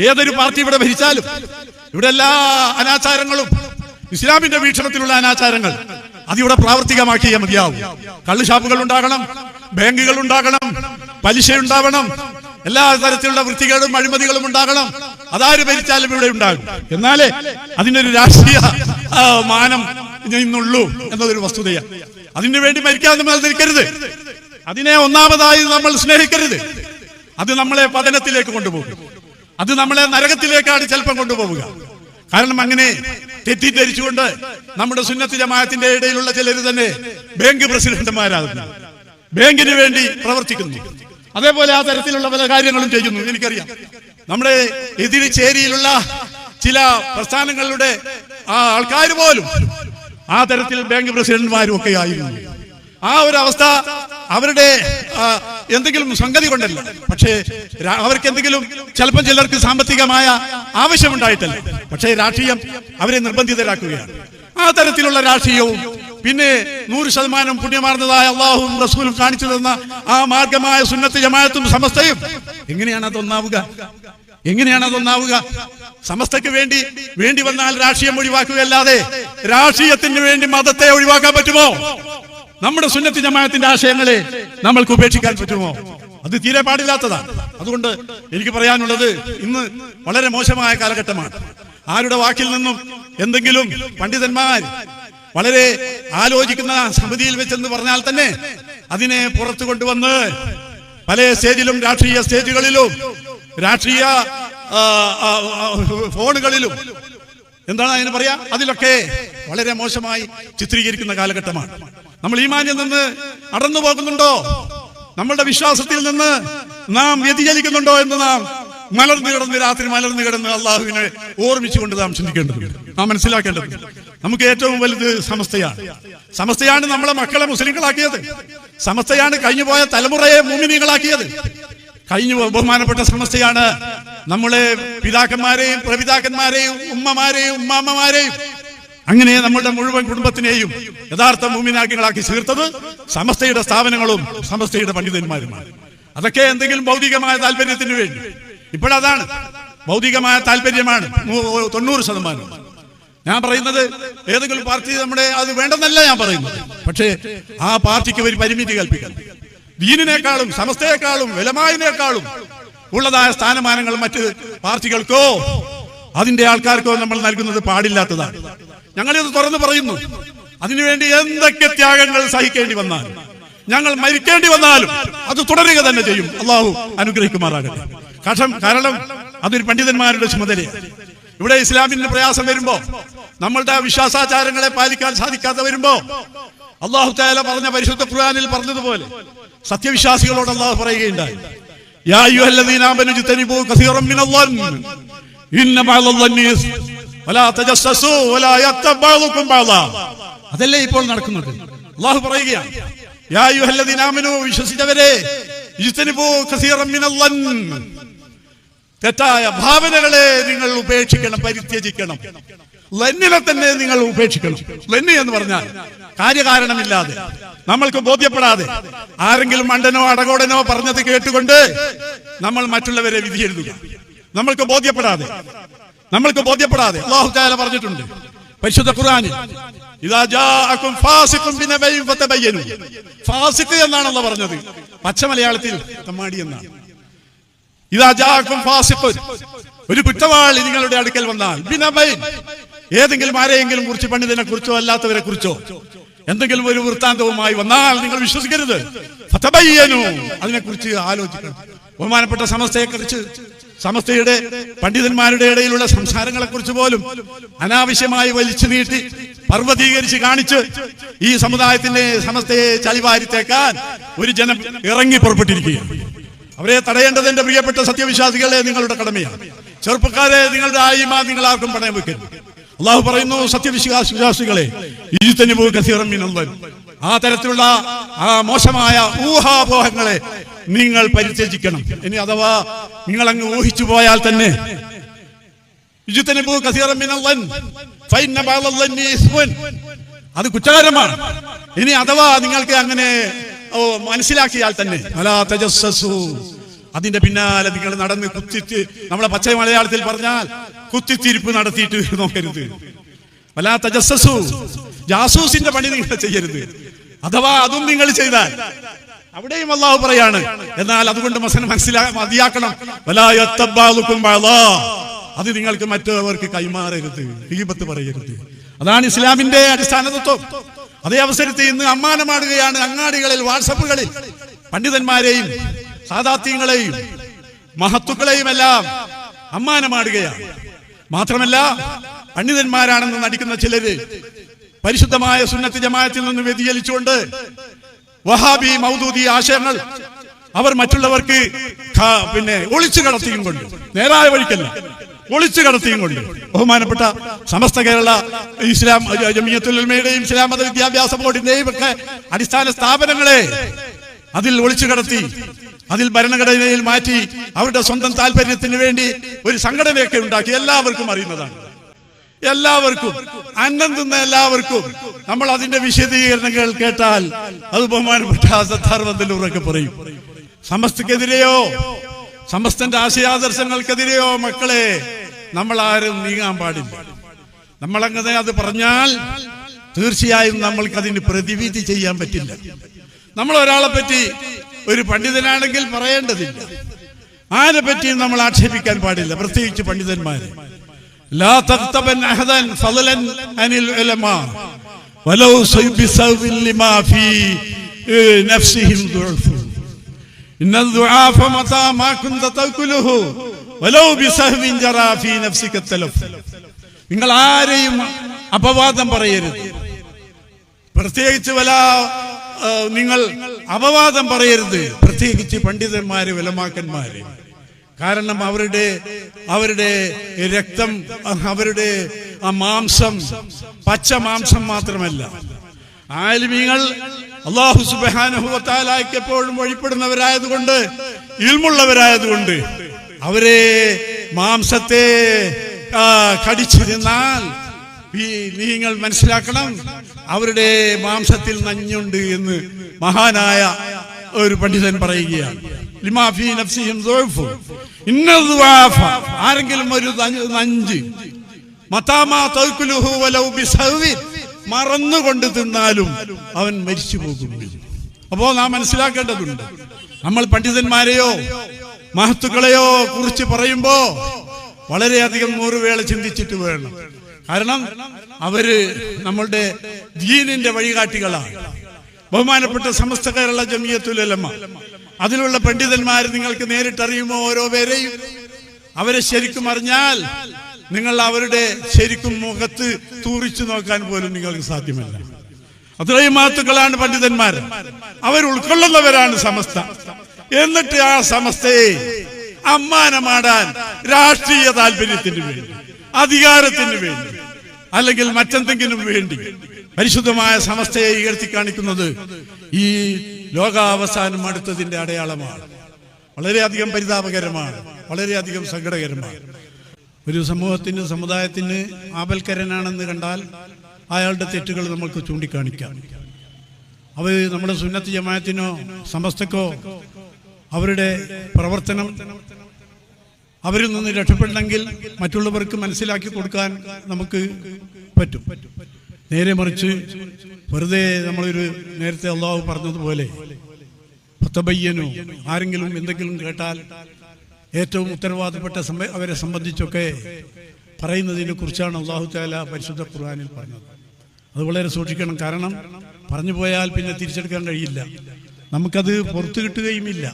ഏതൊരു പാർട്ടി ഇവിടെ ഭരിച്ചാലും ഇവിടെ എല്ലാ അനാചാരങ്ങളും ഇസ്ലാമിന്റെ വീക്ഷണത്തിലുള്ള അനാചാരങ്ങൾ അതിവിടെ പ്രാവർത്തികമാക്കിയേ മതിയാവും. കള്ളുഷാപ്പുകൾ ഉണ്ടാകണം, ബാങ്കുകൾ ഉണ്ടാകണം, പലിശ ഉണ്ടാവണം, എല്ലാ തരത്തിലുള്ള വൃത്തികേടും അഴിമതികളും ഉണ്ടാകണം. അതാര് ഭരിച്ചാലും ഇവിടെ ഉണ്ടാകും. എന്നാലേ അതിനൊരു രാഷ്ട്രീയ മാനം ഇന്നുള്ളൂ എന്നതൊരു വസ്തുതയാണ്. അതിനു വേണ്ടി മരിക്കാതെ നമ്മൾ നിൽക്കരുത്. അതിനെ ഒന്നാമതായി നമ്മൾ സ്നേഹിക്കരുത്. അത് നമ്മളെ പതനത്തിലേക്ക് കൊണ്ടുപോകും. അത് നമ്മളെ നരകത്തിലേക്കാണ് ചിലപ്പം കൊണ്ടുപോവുക. കാരണം അങ്ങനെ തെറ്റിദ്ധരിച്ചുകൊണ്ട് നമ്മുടെ സുന്നത്ത് ജമാഅത്തിന്റെ ഇടയിലുള്ള ചിലർ തന്നെ ബാങ്ക് പ്രസിഡന്റുമാരാകുന്നു, ബാങ്കിന് വേണ്ടി പ്രവർത്തിക്കുന്നു. അതേപോലെ ആ തരത്തിലുള്ള പല കാര്യങ്ങളും ചെയ്യുന്നു. എനിക്കറിയാം, നമ്മുടെ എതിര് ചേരിയിലുള്ള ചില പ്രസ്ഥാനങ്ങളുടെ ആൾക്കാർ പോലും ആ തരത്തിൽ ബാങ്ക് പ്രസിഡന്റുമാരും ഒക്കെ ആയിരുന്നു. ആ ഒരു അവസ്ഥ അവരുടെ എന്തെങ്കിലും സംഗതി കൊണ്ടല്ല, പക്ഷേ അവർക്ക് എന്തെങ്കിലും ചിലപ്പോൾ ചിലർക്ക് സാമ്പത്തികമായ ആവശ്യമുണ്ടായിട്ടല്ല, പക്ഷേ രാഷ്ട്രീയം അവരെ നിർബന്ധിതരാക്കുകയാണ്. ആ തരത്തിലുള്ള രാഷ്ട്രീയവും പിന്നെ 100% പുണ്യമാർന്നതായ അള്ളാഹുവും റസൂലും കാണിച്ചു തന്ന ആ മാർഗമായ സുന്നത്ത് ജമാഅത്തും സമസ്തയും എങ്ങനെയാണ് അതൊന്നാവുക? സമസ്തയ്ക്ക് വേണ്ടി വന്നാൽ രാഷ്ട്രീയം ഒഴിവാക്കുകയല്ലാതെ രാഷ്ട്രീയത്തിന് വേണ്ടി മതത്തെ ഒഴിവാക്കാൻ പറ്റുമോ? നമ്മുടെ സുന്നത്ത് ജമാഅത്തിന്റെ ആശയങ്ങളെ നമ്മൾക്ക് ഉപേക്ഷിക്കാൻ പറ്റുമോ? അത് തീരെ പാടില്ലാത്തതാണ്. അതുകൊണ്ട് എനിക്ക് പറയാനുള്ളത്, ഇന്ന് വളരെ മോശമായ കാലഘട്ടമാണ്. ആരുടെ വാക്കിൽ നിന്നും എന്തെങ്കിലും പണ്ഡിതന്മാർ വളരെ ആലോചിക്കുന്ന സമിതിയിൽ വെച്ചെന്ന് പറഞ്ഞാൽ തന്നെ അതിനെ പുറത്തു കൊണ്ടുവന്ന് പല സ്റ്റേജിലും, രാഷ്ട്രീയ സ്റ്റേജുകളിലും, രാഷ്ട്രീയ ഫോണുകളിലും, എന്താണ് അതിന് പറയാ, അതിലൊക്കെ വളരെ മോശമായി ചിത്രീകരിക്കുന്ന കാലഘട്ടമാണ്. നമ്മൾ ഈമാനിൽ നിന്ന് അടന്നു പോകുന്നുണ്ടോ? നമ്മളുടെ വിശ്വാസത്തിൽ നിന്ന് നാം വ്യതിചലിക്കുന്നുണ്ടോ എന്ന് നാം രാത്രി മലർന്നു കിടന്ന് അള്ളാഹുവിനെ ഓർമ്മിച്ചുകൊണ്ട് നാം ചിന്തിക്കേണ്ടതുണ്ട്, നാം മനസ്സിലാക്കേണ്ടതുണ്ട്. നമുക്ക് ഏറ്റവും വലുത് സമസ്തയാണ് നമ്മളെ മക്കളെ മുസ്ലിങ്ങളാക്കിയത്. സമസ്തയാണ് കഴിഞ്ഞുപോയ തലമുറയെ മുഅ്മിനീങ്ങളാക്കിയത്. ബഹുമാനപ്പെട്ട സമസ്തയാണ് നമ്മളെ പിതാക്കന്മാരെയും പ്രപിതാക്കന്മാരെയും ഉമ്മമാരെയും ഉമ്മാമ്മമാരെയും അങ്ങനെ നമ്മളുടെ മുഴുവൻ കുടുംബത്തിനെയും യഥാർത്ഥ മുഅ്മിനാക്കികളാക്കി ചേർത്തത് സമസ്തയുടെ സ്ഥാപനങ്ങളും സമസ്തയുടെ പണ്ഡിതന്മാരുമാണ്. അതൊക്കെ എന്തെങ്കിലും ഭൗതികമായ താല്പര്യത്തിന് വേണ്ടി. ഇപ്പോഴതാണ് ഭൗതികമായ താല്പര്യമാണ് 90%. ഞാൻ പറയുന്നത് ഏതെങ്കിലും പാർട്ടി നമ്മുടെ അത് വേണ്ടെന്നല്ല ഞാൻ പറയുന്നത്, പക്ഷേ ആ പാർട്ടിക്ക് ഒരു പരിമിതി കൽപ്പിക്കണം. ദീനിനേക്കാളും സമസ്തയെക്കാളും ഉലമായിനേക്കാളും ഉള്ളതായ സ്ഥാനമാനങ്ങൾ മറ്റ് പാർട്ടികൾക്കോ അതിന്റെ ആൾക്കാർക്കോ നമ്മൾ നൽകുന്നത് പാടില്ലാത്തതാണ്. ഞങ്ങളിത് തുറന്നു പറയുന്നു. അതിനുവേണ്ടി എന്തൊക്കെ ത്യാഗങ്ങൾ സഹിക്കേണ്ടി വന്നാലും, ഞങ്ങൾ മരിക്കേണ്ടി വന്നാലും അത് തുടരുക തന്നെ ചെയ്യും. അള്ളാഹു അനുഗ്രഹിക്കുമാറാകട്ടെ. കാരണം അതൊരു പണ്ഡിതന്മാരുടെ ചുമതലയാണ്. ഇവിടെ ഇസ്ലാമിന് പ്രയാസം വരുമ്പോ, നമ്മളുടെ വിശ്വാസാചാരങ്ങളെ പാലിക്കാൻ സാധിക്കാതെ വരുമ്പോ, അള്ളാഹു തആല പറഞ്ഞ പരിശുദ്ധ ഖുർആനിൽ പറഞ്ഞതുപോലെ സത്യവിശ്വാസികളോട് അള്ളാഹു പറയുകയുണ്ടായി, യാ അയ്യുഹല്ലദീന ആമനൂ ഇജ്തനിബൂ കസീറൻ മിനൽ-ളൻനി ഇന്ന ബഅദൽ-ളന്നി വലാ തജസ്സസൂ വലാ യഗ്തബ് ബഅദുകും ബഅദാ. അതല്ലേ ഇപ്പോൾ നടക്കുന്നത്. അള്ളാഹു പറയുകയാണ്, യാ അയ്യുഹല്ലദീന ആമനൂ, വിശ്വസിച്ചവരെ, ഇജ്തനിബൂ കസീറൻ മിനൽ-ളന്നി, തെറ്റായ ഭാവനകളെ നിങ്ങൾ ഉപേക്ഷിക്കണം, പരിത്യജിക്കണം. ലന്നിനെ തന്നെ നിങ്ങൾ ഉപേക്ഷിക്കണം. ലന്നി എന്ന് പറഞ്ഞാൽ കാര്യകാരണമില്ലാതെ, നമ്മൾക്ക് ബോധ്യപ്പെടാതെ, ആരെങ്കിലും മണ്ടനോ അടകോടനോ പറഞ്ഞത് കേട്ടുകൊണ്ട് നമ്മൾ മറ്റുള്ളവരെ വിധി എഴുതുക. നമ്മൾക്ക് ബോധ്യപ്പെടാതെ അല്ലാഹു തആല പറഞ്ഞിട്ടുണ്ട് പരിശുദ്ധ ഖുർആനിൽ, ഇദാ ജാഅകും ഫാസിഖുൻ ബിനബയ്യിൻ ഫതബയ്യനു. ഫാസിഖ് എന്നാണ് അല്ലാഹു പറഞ്ഞത്, പച്ച മലയാളത്തിൽ തമ്മാടി എന്നാണ്. ഇദാ ജാഅകും ഫാസിഖുൻ, ഒരു കുറ്റവാളി നിങ്ങളുടെ അടുക്കൽ വന്നാൽ, ബിനബയ്യിൻ, ഏതെങ്കിലും ആരെയെങ്കിലും കുറിച്ച്, പണ്ഡിതനെ കുറിച്ചോ അല്ലാത്തവരെ കുറിച്ചോ എന്തെങ്കിലും ഒരു വൃത്താന്തവുമായി വന്നാൽ നിങ്ങൾ വിശ്വസിക്കരുത്. ഫതബയ്യനു, അതിനെക്കുറിച്ച് ആലോചിക്കണം. ബഹുമാനപ്പെട്ട സമസ്തയെക്കുറിച്ച്, സമസ്തയുടെ പണ്ഡിതന്മാരുടെ ഇടയിലുള്ള സംസാരങ്ങളെ കുറിച്ച് പോലും അനാവശ്യമായി വലിച്ചു നീട്ടി പർവ്വതീകരിച്ച് കാണിച്ച് ഈ സമുദായത്തിന്റെ സമസ്തയെ ചളിവാരിത്തേക്കാൻ ഒരു ജനം ഇറങ്ങി പുറപ്പെട്ടിരിക്കുകയാണ്. അവരെ തടയേണ്ടത് എന്റെ പ്രിയപ്പെട്ട സത്യവിശ്വാസികളെ നിങ്ങളുടെ കടമയാണ്. ചെറുപ്പക്കാരെ, നിങ്ങളുടെ ഈമാൻ നിങ്ങൾ ആർക്കും പണയം വെക്കരുത്. അള്ളാഹു പറയുന്നു, സത്യവിശ്വാസികളെ, ഇജ്തനിബൂ കസീറൻ മിനൽ-ളന്നി, ആ തരത്തിലുള്ള ആ മോശമായ ഊഹാപോഹങ്ങളെ നിങ്ങൾ പരിത്യജിക്കണം. ഇനി അഥവാ നിങ്ങൾ അങ്ങ് ഊഹിച്ചു പോയാൽ തന്നെ, ഇജ്തനിബൂ കസീറൻ മിനൽ-ളന്നി ഫഇന്ന ബഅദൽ-ളന്നി ഇസ്മുൻ, അത് കുറ്റകരമാണ്. ഇനി അഥവാ നിങ്ങൾക്ക് അങ്ങനെ മനസ്സിലാക്കിയാൽ തന്നെ, വലാ തജസ്സസൂ, അതിന്റെ പിന്നാലെ നിങ്ങൾ നടന്ന് കുത്തിച്ച്, നമ്മളെ പച്ച മലയാളത്തിൽ പറഞ്ഞാൽ കുത്തിത്തിരിപ്പ് നടത്തിയിട്ട് നോക്കരുത്. വലാത്ത ജസ്സസു, ജാസൂസിന്റെ പണി നിങ്ങൾ ചെയ്യരുത്. അഥവാ അതും നിങ്ങൾ ചെയ്താൽ അവിടെയും അല്ലാഹു പറയാണ്, എന്നാൽ അതുകൊണ്ട് മതിയാക്കണം, അത് നിങ്ങൾക്ക് മറ്റവർക്ക് കൈമാറരുത്, ഗീബത്ത് പറയരുത്. അതാണ് ഇസ്ലാമിന്റെ അടിസ്ഥാന തത്വം. അതേ അവസരത്തിൽ ഇന്ന് അമ്മാനമാടുകയാണ് അങ്ങാടികളിൽ, വാട്സപ്പുകളിൽ പണ്ഡിതന്മാരെയും സാദാത്യങ്ങളെയും മഹത്തുക്കളെയും എല്ലാം അമ്മാനമാടുകയാണ്. മാത്രമല്ല പണ്ഡിതന്മാരാണെന്ന് നടിക്കുന്ന ചിലര് പരിശുദ്ധമായ സുന്നത്ത് ജമാഅത്തിൽ നിന്ന് വ്യതിചലിച്ചുകൊണ്ട് വഹാബി മൗദൂദി ആശയങ്ങൾ അവർ മറ്റുള്ളവർക്ക് ഒളിച്ചു കടത്തിയും കൊണ്ട്, നേരായ വഴിക്കല്ല, ഒളിച്ചു കടത്തിയും കൊണ്ട് ബഹുമാനപ്പെട്ട സമസ്ത കേരള ഇസ്ലാം ജമിയത്തുൽ ഉലമയുടെയും ഇസ്ലാം മത വിദ്യാഭ്യാസ ബോർഡിന്റെയും ഒക്കെ അടിസ്ഥാന സ്ഥാപനങ്ങളെ അതിൽ ഒളിച്ചു കടത്തി, അതിൽ ഭരണഘടനയിൽ മാറ്റി അവരുടെ സ്വന്തം താല്പര്യത്തിന് വേണ്ടി ഒരു സംഘടനയൊക്കെ ഉണ്ടാക്കി. എല്ലാവർക്കും അറിയുന്നതാണ്, എല്ലാവർക്കും അന്നം തിന്ന എല്ലാവർക്കും. നമ്മൾ അതിന്റെ വിശദീകരണങ്ങൾ കേട്ടാൽ അത് ബഹുമാനപ്പെട്ട സത്താർ ബന്ദലൂറൊക്കെ പറയും. സമസ്തക്കെതിരെയോ സമസ്തന്റെ ആശയാദർശങ്ങൾക്കെതിരെയോ മക്കളെ നമ്മൾ ആരും നീങ്ങാൻ പാടില്ല. നമ്മളങ്ങനെ അത് പറഞ്ഞാൽ തീർച്ചയായും നമ്മൾക്കതിന് പ്രതിവിധി ചെയ്യാൻ പറ്റില്ല. നമ്മൾ ഒരാളെ പറ്റി, ഒരു പണ്ഡിതനാണെങ്കിൽ പറയേണ്ടതില്ല, ആരെ പറ്റിയും നമ്മൾ ആക്ഷേപിക്കാൻ പാടില്ല, പ്രത്യേകിച്ച് പണ്ഡിതന്മാരെ. ലാ തഖ്തബൻ അഹദൻ ഫളലൻ അനിൽ ഉലമാ വലൗ ബിസൗബിൻ ലിമാ ഫീ നഫ്സിഹിം ദുഅഫ് ഇന്ന ദുആഫ മതാ മാ കുന്ത തഖുലുഹു വലൗ ബിസഹ്വിൻ ജറാ ഫീ നഫ്സിക തലഫ്. നിങ്ങൾ ആരെയും അപവാദം പറയരുത്, പ്രത്യേകിച്ച് നിങ്ങൾ അപവാദം പറയരുത്, പ്രത്യേകിച്ച് പണ്ഡിതന്മാര് ഉലമാക്കന്മാര്. കാരണം അവരുടെ രക്തം, അവരുടെ മാംസം പച്ച മാംസം മാത്രമല്ല. ആലിമീങ്ങൾ അല്ലാഹു സുബ്ഹാനഹു വ തആലയ്ക്ക് എപ്പോഴും വഴിപ്പെടുന്നവരായതുകൊണ്ട്, ഇൽമുള്ളവരായതുകൊണ്ട് അവരെ മാംസത്തെ കടിച്ചു തിന്നാൽ നിങ്ങൾ മനസ്സിലാക്കണം, അവരുടെ മാംസത്തിൽ നഞ്ഞുണ്ട് എന്ന് മഹാനായ ഒരു പണ്ഡിതൻ പറയുകയാണ്. ആരെങ്കിലും ഒരു നഞ്ച് മറന്നുകൊണ്ട് തിന്നാലും അവൻ മരിച്ചു പോകും. അപ്പോ നാം മനസ്സിലാക്കേണ്ടതുണ്ട്, നമ്മൾ പണ്ഡിതന്മാരെയോ മഹത്തുക്കളെയോ കുറിച്ച് പറയുമ്പോ വളരെയധികം 100 വേള ചിന്തിച്ചിട്ട് വേണം. കാരണം അവര് നമ്മളുടെ ദീനിന്റെ വഴികാട്ടികളാണ്. ബഹുമാനപ്പെട്ട സമസ്ത കേരള ജമിയത്തുൽ ഉലമ, അതിലുള്ള പണ്ഡിതന്മാർ നിങ്ങൾക്ക് നേരിട്ടറിയുമോ? ഓരോ പേരെയും അവരെ ശരിക്കും അറിഞ്ഞാൽ നിങ്ങൾ അവരുടെ ശരിക്കും മുഖത്ത് തൂറിച്ചു നോക്കാൻ പോലും നിങ്ങൾക്ക് സാധ്യമല്ല. അത്രയും മഹത്തുക്കളാണ് പണ്ഡിതന്മാർ, അവർ ഉൾക്കൊള്ളുന്നവരാണ് സമസ്ത. എന്നിട്ട് ആ സമസ്തയെ അമ്മാനമാടാൻ രാഷ്ട്രീയ താല്പര്യത്തിന് വേണ്ടി, അധികാരത്തിന് വേണ്ടി, അല്ലെങ്കിൽ മറ്റെന്തെങ്കിലും വേണ്ടി പരിശുദ്ധമായ സമസ്തയെ ഉയർത്തി കാണിക്കുന്നത് ഈ ലോകാവസാനം അടുത്തതിന്റെ അടയാളമാണ്. വളരെയധികം പരിതാപകരമാണ്, വളരെയധികം സങ്കടകരമാണ്. ഒരു സമൂഹത്തിന്, സമുദായത്തിന് ആപൽക്കരനാണെന്ന് കണ്ടാൽ അയാളുടെ തെറ്റുകൾ നമുക്ക് ചൂണ്ടിക്കാണിക്കാം. അവർ നമ്മുടെ സുന്നത്ത് ജമാഅത്തിനോ സമസ്തക്കോ അവരുടെ പ്രവർത്തനം അവരിൽ നിന്ന് രക്ഷപ്പെടണമെങ്കിൽ മറ്റുള്ളവർക്ക് മനസ്സിലാക്കി കൊടുക്കാൻ നമുക്ക് പറ്റും. നേരെ മറിച്ച് വെറുതെ നമ്മളൊരു നേരത്തെ അല്ലാഹു പറഞ്ഞതുപോലെ ഫതബയ്യനു, ആരെങ്കിലും എന്തെങ്കിലും കേട്ടാൽ ഏറ്റവും ഉത്തരവാദപ്പെട്ട അവരെ സംബന്ധിച്ചൊക്കെ പറയുന്നതിനെ കുറിച്ചാണ് അല്ലാഹു തആല പരിശുദ്ധ ഖുർആനിൽ പറഞ്ഞത്. അത് വളരെ സൂക്ഷിക്കണം. കാരണം പറഞ്ഞു പോയാൽ പിന്നെ തിരിച്ചെടുക്കാൻ കഴിയില്ല, നമുക്കത് പുറത്തു കിട്ടുകയുമില്ല.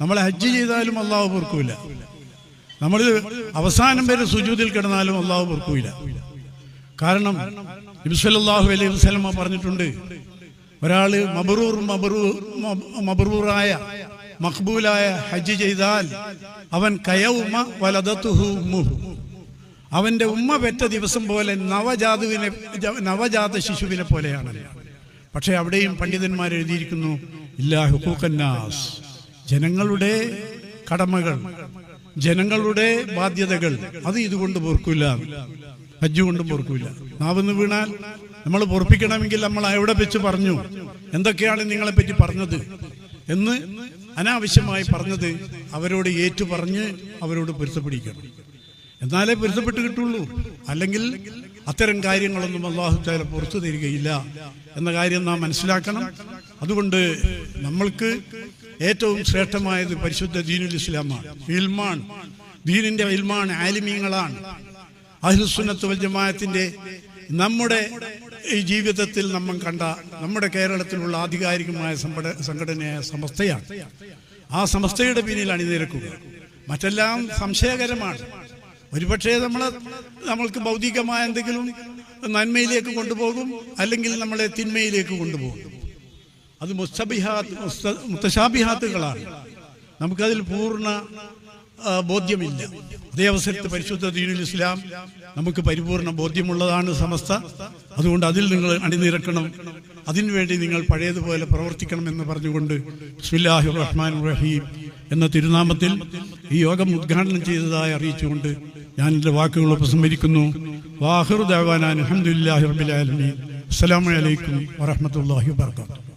നമ്മൾ ഹജ്ജ് ചെയ്താലും അല്ലാഹു പൊറുക്കൂല, നമ്മൾ അവസാനം വരെ സുജൂദിൽ കിടന്നാലും അല്ലാഹു പൊറുക്കൂല. കാരണം നബി സല്ലല്ലാഹു അലൈഹി വസല്ലം പറഞ്ഞിട്ടുണ്ട്, ഒരാള് മബ്റൂറായ മഖ്ബൂലായ ഹജ്ജ് ചെയ്താൽ അവൻ കയൗമ വലദതുഹു ഉമ്മുഹു, അവന്റെ ഉമ്മ പെറ്റ ദിവസം പോലെ നവജാത ശിശുവിനെ പോലെയാണ്. പക്ഷെ അവിടെയും പണ്ഡിതന്മാർ എഴുതിയിരിക്കുന്നു, ഇല്ലാ ഹുഖൂഖന്നാസ്, ജനങ്ങളുടെ കടമകൾ, ജനങ്ങളുടെ ബാധ്യതകൾ, അത് ഇതുകൊണ്ട് പൊറുക്കൂല, ഹജ്ജ് കൊണ്ടും പൊറുക്കൂല. നാവെന്ന് വീണാൽ നമ്മൾ പൊറുപ്പിക്കണമെങ്കിൽ നമ്മൾ എവിടെ വെച്ച് പറഞ്ഞു, എന്തൊക്കെയാണ് നിങ്ങളെ പറ്റി പറഞ്ഞത് എന്ന് അനാവശ്യമായി പറഞ്ഞത് അവരോട് ഏറ്റുപറഞ്ഞ് അവരോട് പൊരുത്തപ്പെടിക്കണം. എന്നാലേ പൊരുത്തപ്പെട്ട് കിട്ടുള്ളൂ. അല്ലെങ്കിൽ അത്തരം കാര്യങ്ങളൊന്നും അല്ലാഹു തആല പുറത്തു തരികയില്ല എന്ന കാര്യം നാം മനസ്സിലാക്കണം. അതുകൊണ്ട് നമ്മൾക്ക് ഏറ്റവും ശ്രേഷ്ഠമായത് പരിശുദ്ധ ദീനുൽ ഇസ്ലാമാണ്, ഇൽമാണ്, ദീനിന്റെ ഇൽമാണ്, ആലിമീങ്ങളാണ്. അഹ്ലുസുന്നത്ത് വൽ ജമാഅത്തിന്റെ നമ്മുടെ ഈ ജീവിതത്തിൽ നമ്മൾ കണ്ട നമ്മുടെ കേരളത്തിലുള്ള ആധികാരികമായ സംഘടനയായ സമസ്തയാണ്. ആ സമസ്തയുടെ പിന്നിൽ അണിനിരക്കുക. മറ്റെല്ലാം സംശയകരമാണ്. ഒരുപക്ഷെ നമ്മൾക്ക് ഭൗതികമായ എന്തെങ്കിലും നന്മയിലേക്ക് കൊണ്ടുപോകും, അല്ലെങ്കിൽ നമ്മളെ തിന്മയിലേക്ക് കൊണ്ടുപോകും. അത് മുത്തശാബിഹാത്തുകളാണ്. നമുക്കതിൽ പൂർണ്ണ ബോധ്യമില്ല. അതേ അവസരത്തിൽ പരിശുദ്ധ ദീനുൽ ഇസ്ലാം നമുക്ക് പരിപൂർണ ബോധ്യമുള്ളതാണ് സമസ്ത. അതുകൊണ്ട് അതിൽ നിങ്ങൾ അണിനിരക്കണം. അതിനുവേണ്ടി നിങ്ങൾ പഴയതുപോലെ പ്രവർത്തിക്കണമെന്ന് പറഞ്ഞുകൊണ്ട് ബിസ്മില്ലാഹിർ റഹ്മാനിർ റഹീം എന്ന തിരുനാമത്തിൽ ഈ യോഗം ഉദ്ഘാടനം ചെയ്തതായി അറിയിച്ചുകൊണ്ട് ഞാൻ എൻ്റെ വാക്കുകൾ ഉപസംഹരിക്കുന്നു. വാഹിറു ദഅ്വാനാ അൽഹംദുലില്ലാഹി റബ്ബിൽ ആലമീൻ. അസ്സലാമു അലൈക്കും വറഹ്മത്തുള്ളാഹി വബറകാതുഹു.